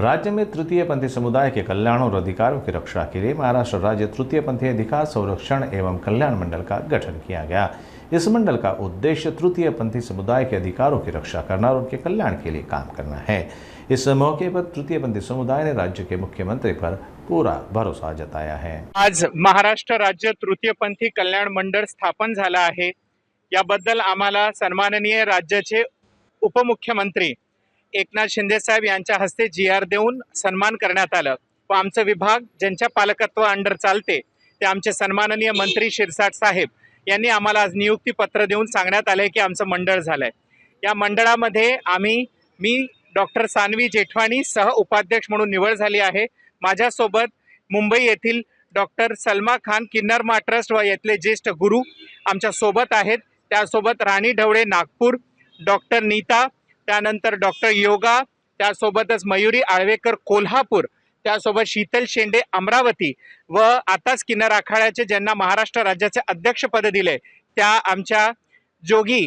राज्य में तृतीय पंथी समुदाय के कल्याण और अधिकारों की रक्षा के लिए महाराष्ट्र राज्य तृतीय पंथी अधिकार संरक्षण एवं कल्याण मंडल का गठन किया गया। इस मंडल का उद्देश्य तृतीय पंथी समुदाय के अधिकारों की रक्षा करना और उनके कल्याण के लिए काम करना है। इस मौके पर तृतीय पंथी समुदाय ने राज्य के मुख्यमंत्री पर पूरा भरोसा जताया है। आज महाराष्ट्र राज्य तृतीय पंथी कल्याण मंडळ स्थापन झालं आहे। याबद्दल आम्हाला सन्माननीय राज्याचे उपमुख्यमंत्री एकनाथ शिंदे साहेब यांच्या हस्ते GR देऊन सन्मान करण्यात आलं व आमचा विभाग ज्यांच्या पालकत्व अंडर चालते ते आमचे सन्माननीय मंत्री शिरसाट साहेब यांनी आम्हाला आज नियुक्ती पत्र देऊन सांगण्यात आले की आमचं मंडळ झालंय। या मंडळामध्ये मी डॉक्टर सानवी जेठवाणी सह उपाध्यक्ष म्हणून निवड झाली आहे। माझ्यासोबत मुंबई येथील डॉक्टर सलमा खान किन्नरमा ट्रस्ट व येथले ज्येष्ठ गुरु आमच्या सोबत आहेत। त्यासोबत राणी ढवळे नागपूर, डॉक्टर नीता, त्यानंतर डॉक्टर योगा, त्यासोबतच मयुरी आळवेकर कोल्हापूर, त्यासोबत शीतल शेंडे अमरावती व आताच किन्नर आखाड्याचे ज्यांना महाराष्ट्र राज्याचे अध्यक्षपद दिले त्या आमच्या जोगी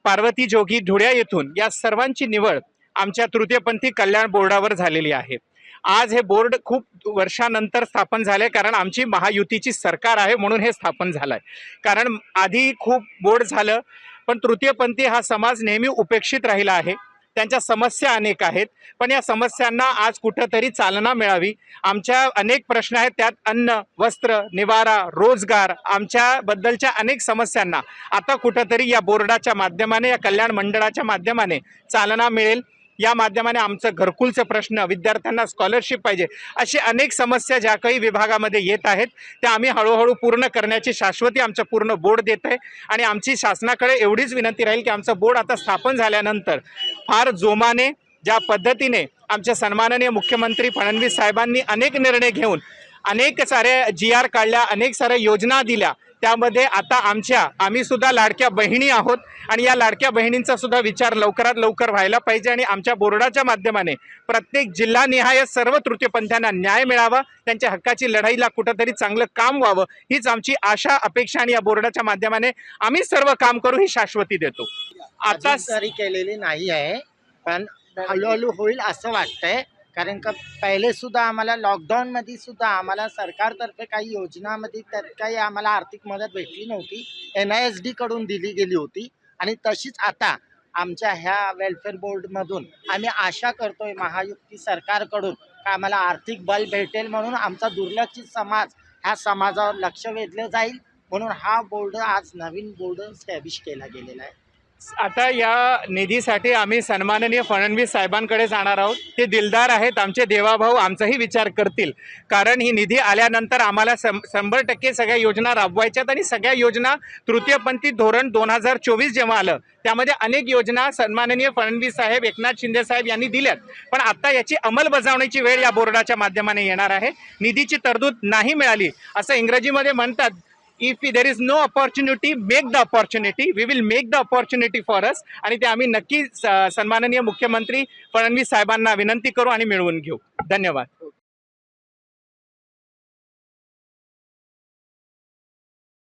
पार्वती जोगी धुळ्या येथून या सर्वांची निवड आमच्या तृतीयपंथी कल्याण बोर्डावर झालेली आहे। आज हे बोर्ड खूप वर्षानंतर स्थापन झाले कारण आमची महायुतीची सरकार आहे म्हणून हे स्थापन झालंय। कारण आधी खूप बोर्ड झालं पण तृतीयपंथी हा समाज नेहमी उपेक्षित राहिला आहे। त्यांच्या समस्या अनेक आहेत पण या समस्यांना आज कुठेतरी चालना मिळावी। आमच्या अनेक प्रश्न आहेत, त्यात अन्न, वस्त्र, निवारा, रोजगार, आमच्या बद्दलच्या अनेक समस्यांना आता कुठेतरी या बोर्डाच्या माध्यमाने, या कल्याण मंडळाच्या माध्यमाने चालना मिळेल। या माध्यमाने आमचं घरकुलचे प्रश्न, विद्यार्थ्यांना स्कॉलरशिप पाहिजे, अशी अनेक समस्या ज्या काही विभागामध्ये येत आहेत त्या आम्ही हळूहळू पूर्ण करण्याची शाश्वती आमचं पूर्ण बोर्ड देत आहे। आणि आमची शासनाकडे एवढीच विनंती राहील की आमचं बोर्ड आता स्थापन झाल्यानंतर फार जोमाने ज्या पद्धतीने आमच्या सन्माननीय मुख्यमंत्री फडणवीस साहेबांनी अनेक निर्णय घेऊन अनेक सारे GR काढल्या, अनेक साऱ्या योजना दिल्या, त्यामध्ये आता आम्ही सुद्धा लाडक्या बहिणी आहोत आणि या लाडक्या बहिणींचा सुद्धा विचार लवकरात लवकर व्हायला पाहिजे आणि आमच्या बोर्डाच्या माध्यमाने प्रत्येक जिल्हानिहाय सर्व तृतीयपंथीयांना न्याय मिळावा, त्यांच्या हक्काची लढाईला कुठेतरी चांगलं काम व्हावं हीच आमची आशा अपेक्षा आणि या बोर्डाच्या माध्यमाने आम्ही सर्व काम करू ही शाश्वती देतो। आता तरी केलेली नाही आहे पण हळूहळू होईल असं वाटतंय। कारण का पहिले सुद्धा आम्हाला लॉकडाऊनमध्ये सुद्धा आम्हाला सरकारतर्फे काही योजनामध्ये त्यात काही आम्हाला आर्थिक मदत भेटली नव्हती, NISD कडून दिली गेली होती आणि तशीच आता आमच्या ह्या वेलफेअर बोर्डमधून आम्ही आशा करतोय महायुती सरकारकडून का आम्हाला आर्थिक बल भेटेल म्हणून आमचा दुर्लक्षित समाज ह्या समाजावर लक्ष वेधलं जाईल म्हणून हा बोर्ड आज नवीन बोर्ड स्टॅब्लिश केला गेलेला आहे। आता या निधीसाठी आम्ही सन्माननीय फडणवीस साहेबांकडे जाणार आहोत। ते दिलदार आहेत, आमचे देवाभाऊ आमचाही विचार करतील कारण ही निधी आल्यानंतर आम्हाला 100% सगळ्या योजना राबवायच्यात आणि सगळ्या योजना तृतीयपंथी धोरण 2024 जेव्हा आलं त्यामध्ये अनेक योजना सन्माननीय फडणवीस साहेब, एकनाथ शिंदे साहेब यांनी दिल्यात पण आता याची अंमलबजावणीची वेळ या बोर्डाच्या माध्यमाने येणार आहे। निधीची तरतूद नाही मिळाली असं इंग्रजीमध्ये म्हणतात, if there is no opportunity, make the opportunity. We will make the opportunity for us. आणि ते आम्ही नक्की सन्माननीय मुख्यमंत्री फडणवीस साहेबांना विनंती करू आणि मिळवून घेऊ। धन्यवाद।